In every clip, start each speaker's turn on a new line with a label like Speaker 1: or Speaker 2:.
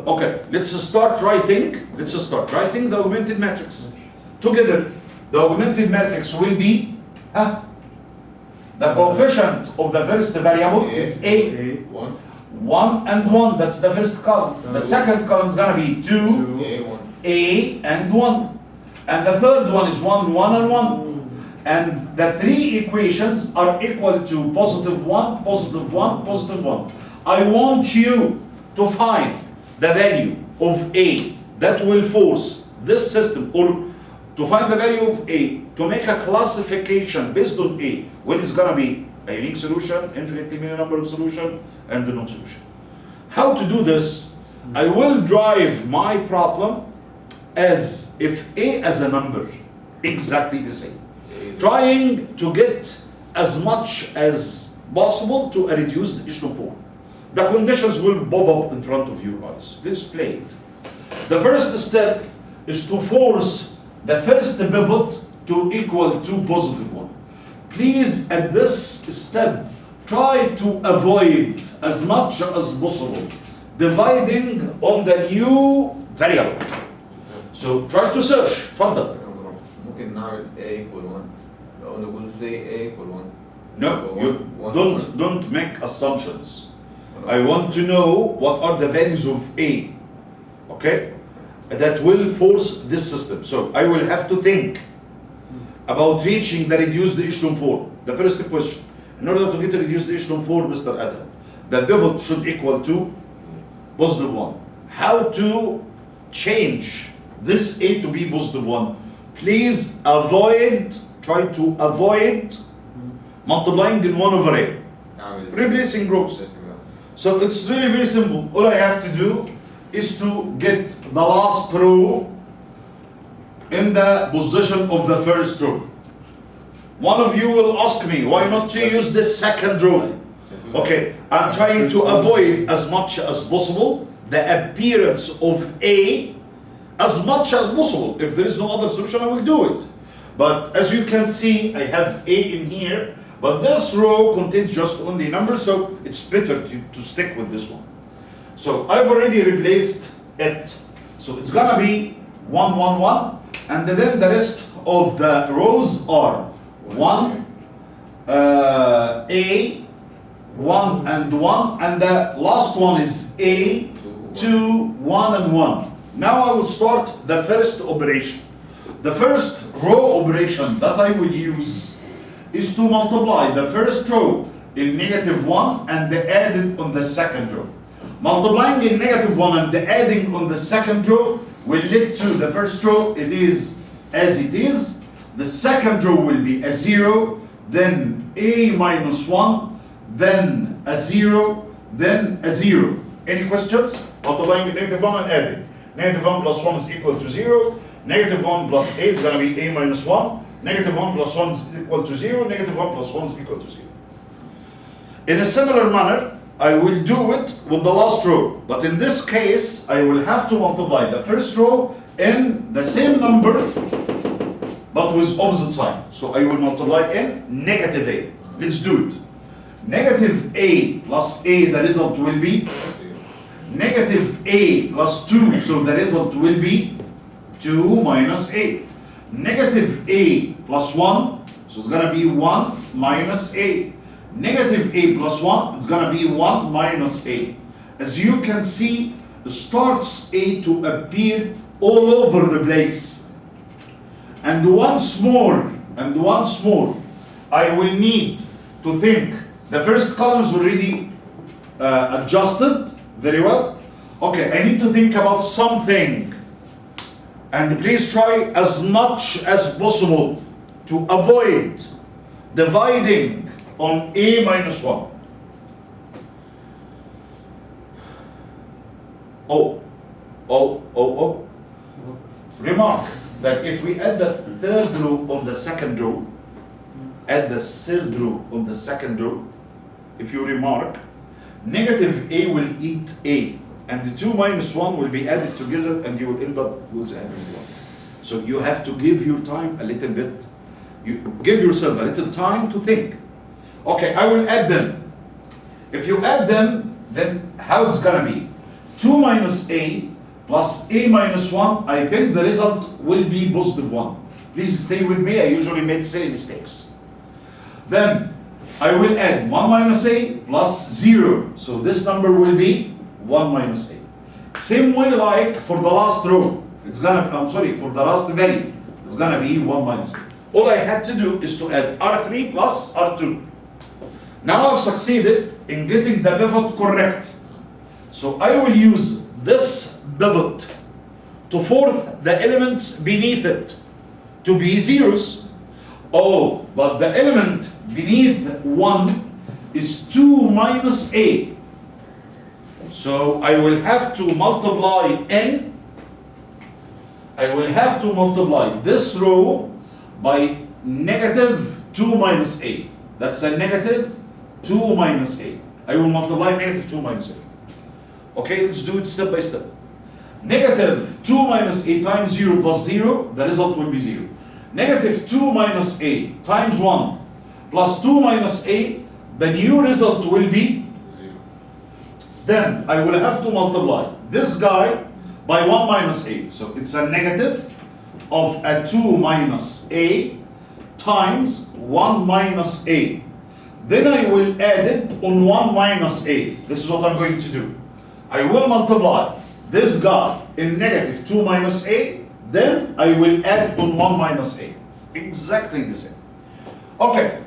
Speaker 1: Okay, let's start writing the augmented matrix. Together, the augmented matrix will be, the coefficient of the first variable is A. 1 and 1, that's the first column. The second column is gonna be 2, A and 1. And the third one is 1, 1 and 1. And the three equations are equal to positive 1, positive 1, positive 1. I want you to find the value of A that will force this system, or to find the value of A, to make a classification based on A, when it's gonna be a unique solution, infinitely many number of solution, and the non-solution. How to do this? I will drive my problem as if A as a number, exactly the same. Trying to get as much as possible to a reduced echelon form. The conditions will bob up in front of your eyes. Let's play it. The first step is to force the first pivot to equal to positive 1. Please, at this step, try to avoid as much as possible dividing on the new variable. So try to search. تفضل.
Speaker 2: ممكن نعمل A equal 1 أو نقول say A equal 1.
Speaker 1: No, you don't make assumptions. I want to know what are the values of A, okay, that will force this system. So I will have to think about reaching the reduced echelon form. The first question, in order to get a reduced echelon form, Mr. Adam, the pivot should equal to positive 1. How to change this A to be positive 1? Please try to avoid multiplying in 1 over A, replacing rows. So it's really very simple. All I have to do is to get the last row in the position of the first row. One of you will ask me, why not to use the second row? Okay, I'm trying to avoid as much as possible the appearance of A as much as possible. If there is no other solution, I will do it. But as you can see, I have A in here, but this row contains just only numbers, so it's better to stick with this one. So I've already replaced it. So it's gonna be 1, 1, 1, and then the rest of the rows are 1, A, 1 and 1, and the last one is A, 2, 1 and 1. Now I will start the first operation. The first row operation that I will use is to multiply the first row in -1 and add it on the second row. Multiplying in -1 and adding on the second row will lead to the first row, it is as it is. The second row will be a 0, then A minus 1, then a 0, then a 0. Any questions? Multiplying in -1 and adding. -1 plus 1 is equal to 0. -1 plus A is going to be A minus 1. -1 plus 1 is equal to 0. -1 plus 1 is equal to 0. In a similar manner, I will do it with the last row. But in this case, I will have to multiply the first row in the same number, but with opposite sign. So I will multiply in -A. Let's do it. -A plus A, the result will be -A plus 2, so the result will be 2 minus A. -A plus 1, so it's going to be 1 minus A. -A plus 1, it's going to be 1 minus A. As you can see, it starts A to appear all over the place. And once more, I will need to think. The first column is already adjusted very well. Okay, I need to think about something. And please try as much as possible to avoid dividing on A minus 1. Remark that if we add the third row on the second row, if you remark, -A will eat A, and the 2 minus 1 will be added together, and you will end up with having 1. So you have to give your time a little bit. You give yourself a little time to think. Okay, I will add them. If you add them, then how it's gonna be? 2 minus A plus A minus 1, I think the result will be positive 1. Please stay with me, I usually make silly mistakes. Then I will add 1 minus A plus 0. So this number will be 1 minus A. Same way like for the last row. It's gonna, I'm sorry, for the last value. It's gonna be 1 minus A. All I had to do is to add R3 plus R2. Now I've succeeded in getting the pivot correct. So I will use this pivot to force the elements beneath it to be zeros. Oh, but the element beneath 1 is 2 minus A. So I will have to multiply n. I will have to multiply this row by negative 2 minus A. That's a negative 2 minus A. I will multiply negative 2 minus A. Okay, let's do it step by step. Negative 2 minus A times 0 plus 0, the result will be 0. Negative 2 minus A times 1 plus 2 minus A, the new result will be
Speaker 2: 0.
Speaker 1: Then I will have to multiply this guy by 1 minus A. So it's a negative of a 2 minus A times 1 minus A. Then I will add it on 1 minus A. This is what I'm going to do. I will multiply this guy in negative 2 minus A, then I will add on 1 minus A. Exactly the same. Okay,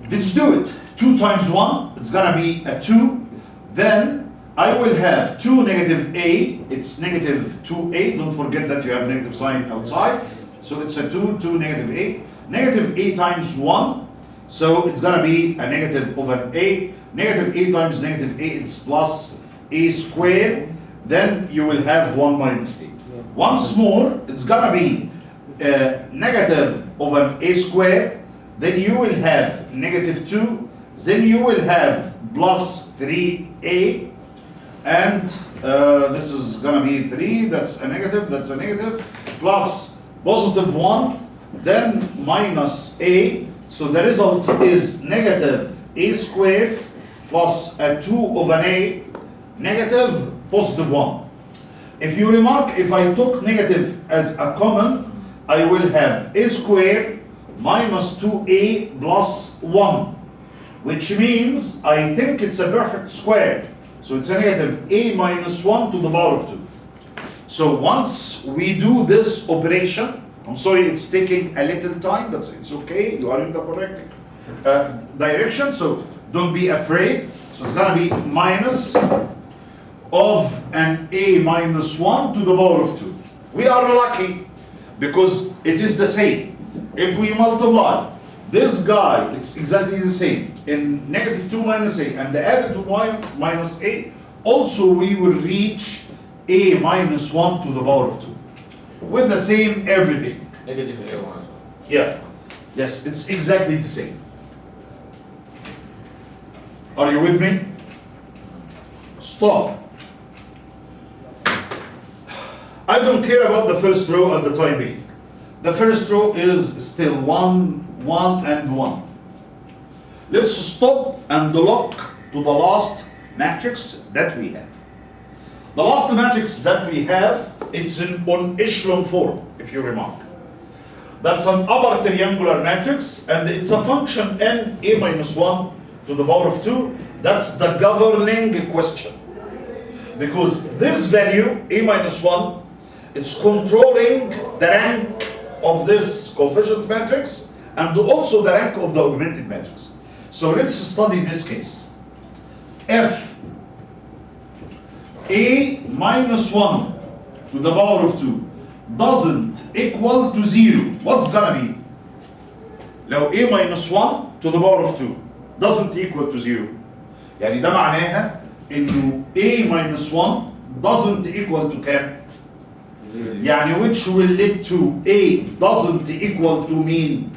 Speaker 1: let's do it. 2 times 1, it's gonna be a 2. Then I will have 2 negative A, it's negative 2A. Don't forget that you have negative sign outside. So it's a 2, 2 negative A. Negative A times 1, so it's gonna be a negative over A. Negative A times negative A, it's plus A squared. Then you will have 1 minus A. Once more, it's gonna be negative over A squared. Then you will have negative 2. Then you will have plus 3A. And this is gonna be 3, that's a negative, plus positive 1, then minus A. So the result is negative A squared plus a 2 over A, negative positive 1. If you remark, if I took negative as a common, I will have A squared minus 2A plus 1, which means I think it's a perfect square. So it's a negative A minus 1 to the power of 2. So once we do this operation, I'm sorry it's taking a little time, but it's okay, you are in the correct direction, so don't be afraid. So it's gonna be minus of an A minus 1 to the power of 2. We are lucky because it is the same. If we multiply this guy, it's exactly the same in negative 2 minus A and the added 1 minus A, also we will reach A minus 1 to the power of 2 with the same everything.
Speaker 2: Negative A1.
Speaker 1: Yeah, yes, it's exactly the same. Are you with me? Stop. I don't care about the first row at the time being. The first row is still 1, 1, and 1. Let's stop and look to the last matrix that we have. The last matrix that we have, it's on echelon form, if you remark. That's an upper triangular matrix, and it's a function n A minus 1 to the power of 2. That's the governing question. Because this value, A minus 1, it's controlling the rank of this coefficient matrix and also the rank of the augmented matrix. So let's study this case. If A minus 1 to the power of 2 doesn't equal to 0, what's gonna be? لو A minus 1 to the power of 2 doesn't equal to 0, يعني ده معناها إنه A minus 1 doesn't equal to كام؟ يعني which will lead to A doesn't equal to mean.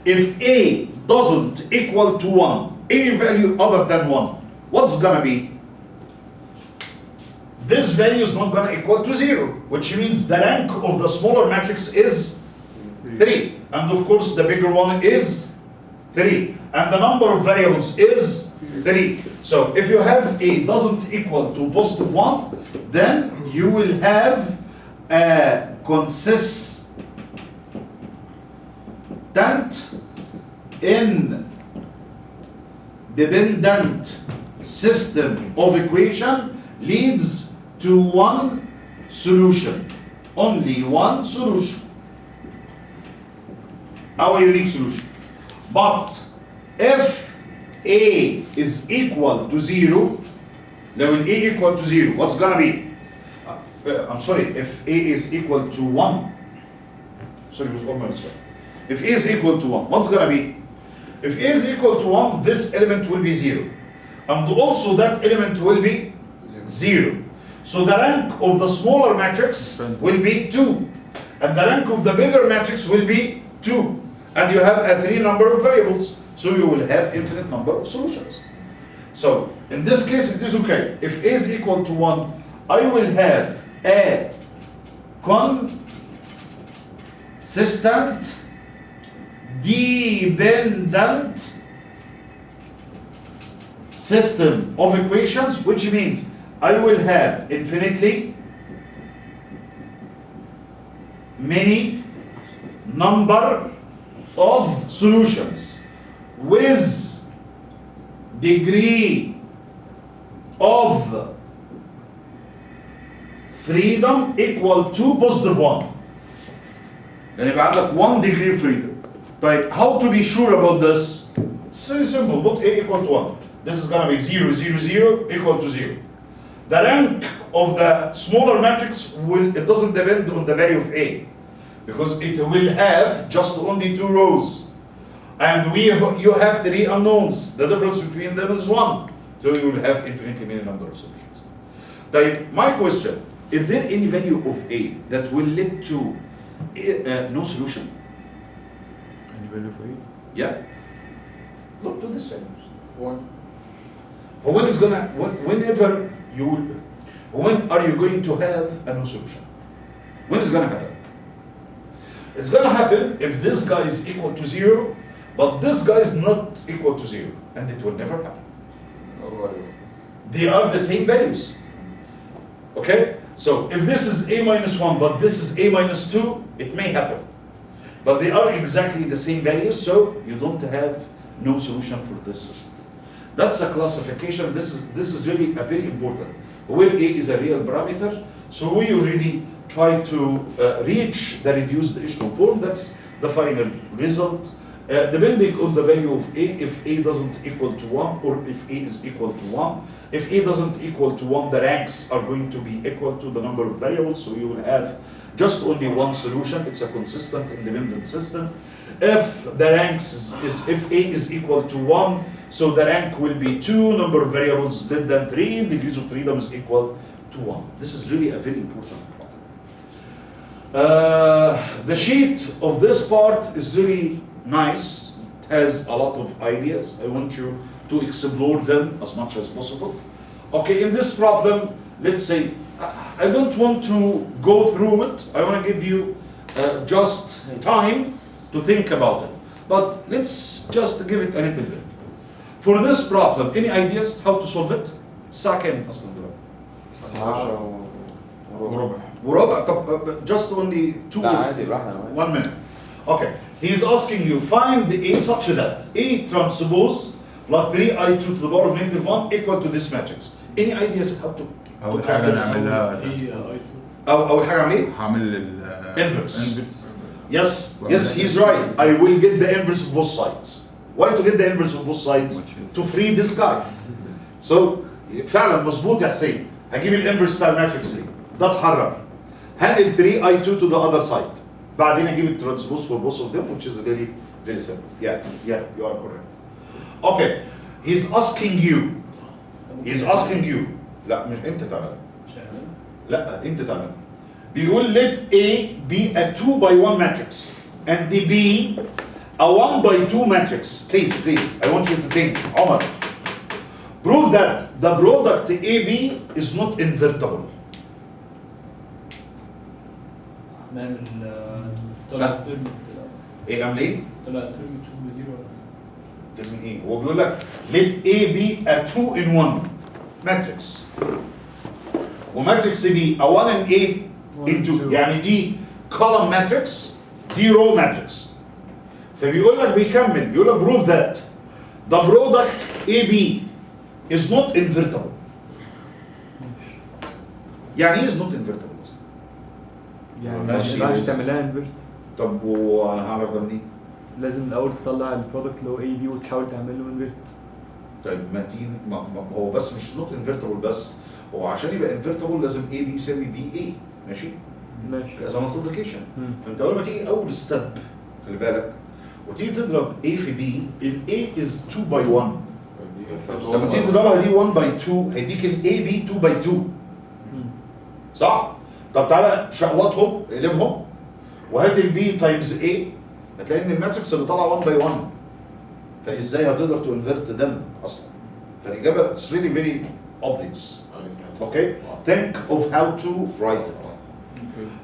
Speaker 1: If A doesn't equal to 1, any value other than 1, what's gonna be? This value is not gonna equal to 0, which means the rank of the smaller matrix is 3. And of course the bigger one is 3. And the number of variables is 3. So if you have A doesn't equal to positive 1, then you will have a consistent independent system of equation leads to one solution. Only one solution. Our unique solution. But if A is equal to 0, now when A equal to 0, what's gonna be? I'm sorry, if A is equal to 1, sorry, it was almost right. If A is equal to 1, what's gonna be? If A is equal to 1, this element will be 0. And also that element will be 0. So the rank of the smaller matrix will be 2. And the rank of the bigger matrix will be 2. And you have a 3 number of variables. So you will have infinite number of solutions. So in this case it is okay. If A is equal to 1, I will have a consistent dependent system of equations, which means I will have infinitely many number of solutions with degree of freedom equal to positive 1. يعني يبقى عندك 1 degree freedom. But how to be sure about this? It's very simple. Put A equal to 1. This is gonna be 0, 0, 0 equal to 0. The rank of the smaller matrix it doesn't depend on the value of A, because it will have just only 2 rows. And you have 3 unknowns. The difference between them is 1. So you will have infinitely many number of solutions. My question, is there any value of A that will lead to no solution?
Speaker 3: Any value of A?
Speaker 1: Yeah. Look to this value.
Speaker 2: 1.
Speaker 1: When are you going to have a no solution? When is going to happen? It's going to happen if this guy is equal to 0, but this guy is not equal to 0, and it will never happen. They are the same values. Okay? So if this is A minus 1, but this is A minus 2, it may happen. But they are exactly the same values, so you don't have no solution for this system. That's a classification. This is really a very important. Where A is a real parameter, so we already try to reach the reduced echelon form. That's the final result. Depending on the value of A, if A doesn't equal to 1, or if A is equal to 1. If A doesn't equal to 1, the ranks are going to be equal to the number of variables, so you will have just only one solution. It's a consistent independent system. If the ranks if A is equal to 1, so the rank will be 2, number of variables less than 3, degrees of freedom is equal to 1. This is really a very important part. The sheet of this part is really nice. It has a lot of ideas. I want you to explore them as much as possible. Okay, in this problem, let's say, I don't want to go through it. I want to give you just time to think about it. But let's just give it a little bit. For this problem, any ideas how to solve it? الساعة كام أصلا دلوقتي؟
Speaker 3: 11
Speaker 1: وربع. طب just only 2
Speaker 2: لا عادي براحتنا.
Speaker 1: 1 minute. Okay. He's asking you find A such that A transpose plus 3i2 to the power of -1 equal to this matrix. Any ideas how to
Speaker 3: أول حاجة نعملها
Speaker 1: أول حاجة أعمل إيه؟
Speaker 3: هعمل ال
Speaker 1: Inverse. Yes, he's right. I will get the inverse of both sides. Why to get the inverse of both sides? To free this guy. So فعلا مظبوط يا حسين. هجيب الانفرس بتاع الماتريكس دي. ده اتحرر. هنقل 3i2 to the other side. بعدين اجيب الترانسبوز for both of them, which is really very simple. Yeah, you are correct. Okay, he's asking you. لا مش انت تعمل. لا انت تعمل. بيقول let A be a 2 by 1 matrix and the B a 1 by 2 matrix. Please, I want you to think. Omar, prove that the product AB is not invertible.
Speaker 4: نعمل طلع ترم
Speaker 1: ايه عامل ايه؟
Speaker 4: طلع ترم 2 ب 0.
Speaker 1: من ايه؟ هو بيقول لك let A be a 2 in 1 matrix وماتريكس B a 1 in A in 2 يعني دي column matrix دي row matrix. فبيقول لك بيكمل بيقول لك prove that the product AB is not invertible. يعني ايه is not invertible اصلا؟
Speaker 4: يعني ما
Speaker 3: ماشي.
Speaker 4: ينفعش تعملها انفرت.
Speaker 1: طب وانا هعرف ده منين؟
Speaker 4: لازم الاول تطلع البرودكت اللي هو اي بي وتحاول تعمل له انفرت.
Speaker 1: طيب ما تيجي هو بس مش not invertible بس هو عشان يبقى invertible لازم A B يساوي B A ماشي؟
Speaker 4: ماشي.
Speaker 1: as a multiplication. انت اول ما تيجي اول ستيب خلي بالك وتيجي تضرب A في B ال A is 2 by 1 لما تيجي تضربها دي 1 by 2 هيديك ال A B 2 by 2 صح؟ طب تعالى شقوطهم اقلبهم وهات ال B تايمز A هتلاقي ان الماتريكس اللي طالعه 1 by 1 فازاي هتقدر تو انفرت دم اصلا؟ فالاجابه it's really very obvious. Okay? Think of how to write it.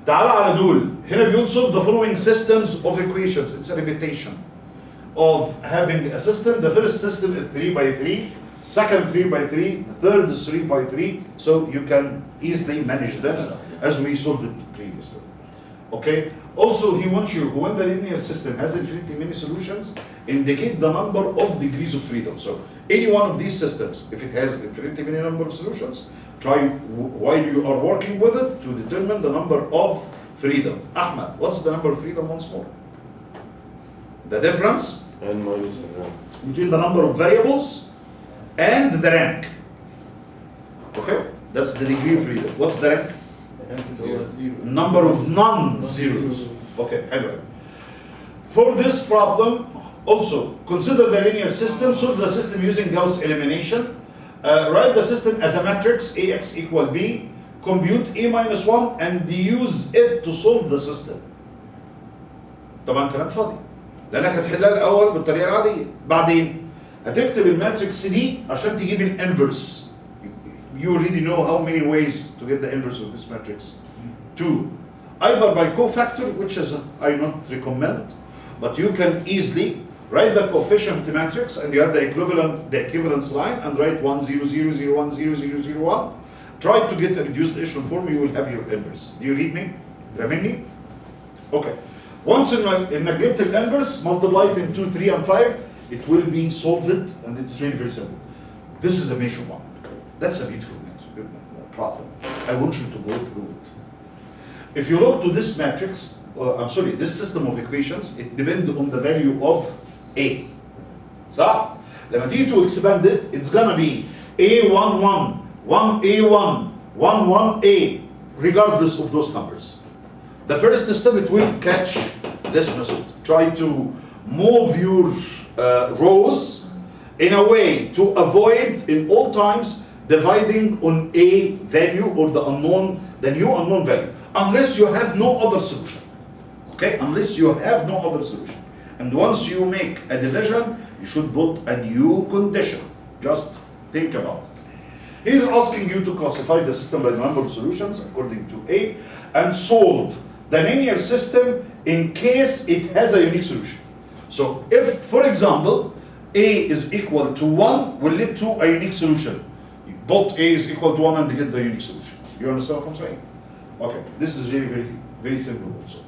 Speaker 1: تعالى على دول هنا بيقول solve the following systems of equations. It's a repetition of having a system. The first system is 3 by 3, second 3 by 3, the third is 3 by 3, so you can easily manage them as we solved it previously. Okay? Also, he wants you, when the linear system has infinitely many solutions, indicate the number of degrees of freedom. So, any one of these systems, if it has infinitely many number of solutions, try while you are working with it to determine the number of freedom. Ahmed, what's the number of freedom once more? The difference
Speaker 2: N minus rank.
Speaker 1: between the number of variables and the rank. Okay? That's the degree of freedom. What's the rank? Number of non-zeros. Okay, anyway. For this problem, also consider the linear system. Solve the system using Gauss elimination. Write the system as a matrix AX equal B. Compute A minus 1 and use it to solve the system. طبعا كلام فاضي لانك هتحلها الاول بالطريقه العاديه بعدين هتكتب الماتريكس دي عشان تجيب الانفرس. You already know how many ways to get the inverse of this matrix. 2. Either by cofactor, which is I not recommend, but you can easily write the coefficient matrix and you have the equivalence line and write 1 0 0 0 1 0 0 0 1. Try to get a reduced echelon form, you will have your inverse. Do you read me? فاهمني? Okay. Once انك جبت الانفرس, multiply it in 2, 3 and 5, it will be solved and it's really very simple. This is a major one. That's a beautiful problem. I want you to go through it. If you look to this matrix, this system of equations, it depends on the value of A. صح؟ لما تيجي to expand it, it's gonna be A11, 1A1, 11A, regardless of those numbers. The first step, it will catch this method. Try to move your rows in a way to avoid in all times dividing on a value or the new unknown value, unless you have no other solution. Okay, unless you have no other solution. And once you make a division, you should put a new condition. Just think about it. He's asking you to classify the system by the number of solutions according to A and solve the linear system in case it has a unique solution. So if, for example, A is equal to 1 will lead to a unique solution. Both A is equal to 1 and they get the unique solution. You understand what I'm saying? Okay, this is really very, very simple also.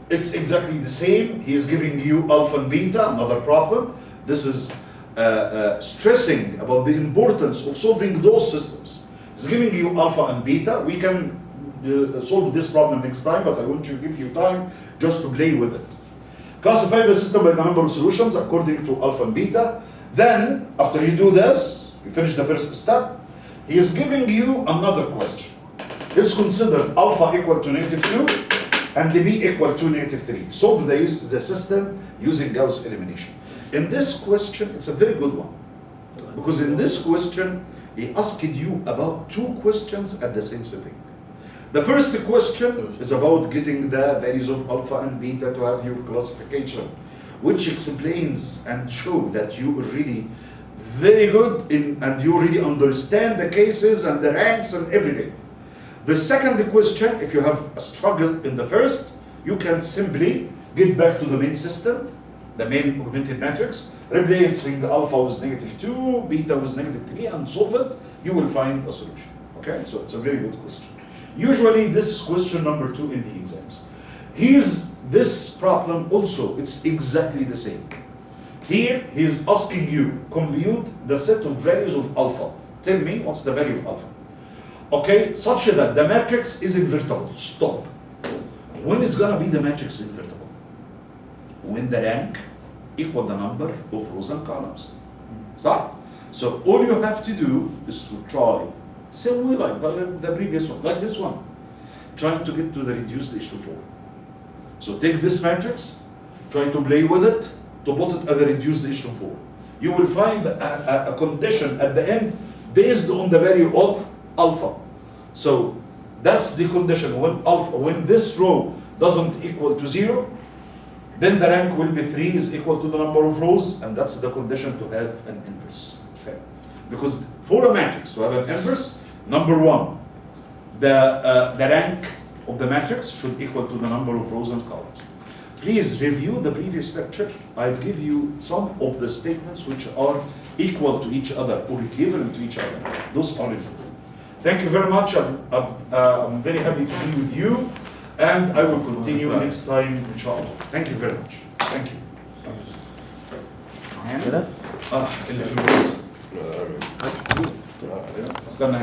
Speaker 1: It's exactly the same. He is giving you alpha and beta, another problem. This is stressing about the importance of solving those systems. He's giving you alpha and beta. We can solve this problem next time, but I want to give you time just to play with it. Classify the system by the number of solutions according to alpha and beta. Then, after you do this, you finish the first step, he is giving you another question. Let's consider alpha equal to -2 and B equal to -3. Solve the system using Gauss elimination. In this question, it's a very good one. Because in this question, he asked you about 2 questions at the same sitting. The first question is about getting the values of alpha and beta to have your classification, which explains and show that you are really very good and you really understand the cases and the ranks and everything. The second question, if you have a struggle in the first, you can simply get back to the main system, the main augmented matrix, replacing alpha with -2, beta with -3, and solve it, you will find a solution. Okay, so it's a very good question. Usually this is question number 2 in the exams. Here's this problem also, it's exactly the same. Here he's asking you, compute the set of values of alpha. Tell me what's the value of alpha. Okay, such that the matrix is invertible. Stop. When is gonna be the matrix invertible? When the rank equal the number of rows and columns. So all you have to do is to try, same way like the previous one, like this one, trying to get to the reduced H2 form. So take this matrix, try to play with it, to put it at the reduced H2 form. You will find a condition at the end based on the value of alpha. So that's the condition. When this row doesn't equal to 0, then the rank will be 3 is equal to the number of rows, and that's the condition to have an inverse. Okay? Because for a matrix to have an inverse, number 1, the rank of the matrix should equal to the number of rows and columns. Please review the previous lecture. I've given you some of the statements which are equal to each other or equivalent to each other. Those are important. Thank you very much. I'm very happy to be with you, and I will continue next time, inshallah. Thank you very much. Thank you.
Speaker 3: كده؟
Speaker 1: اللي في الوقت. استنى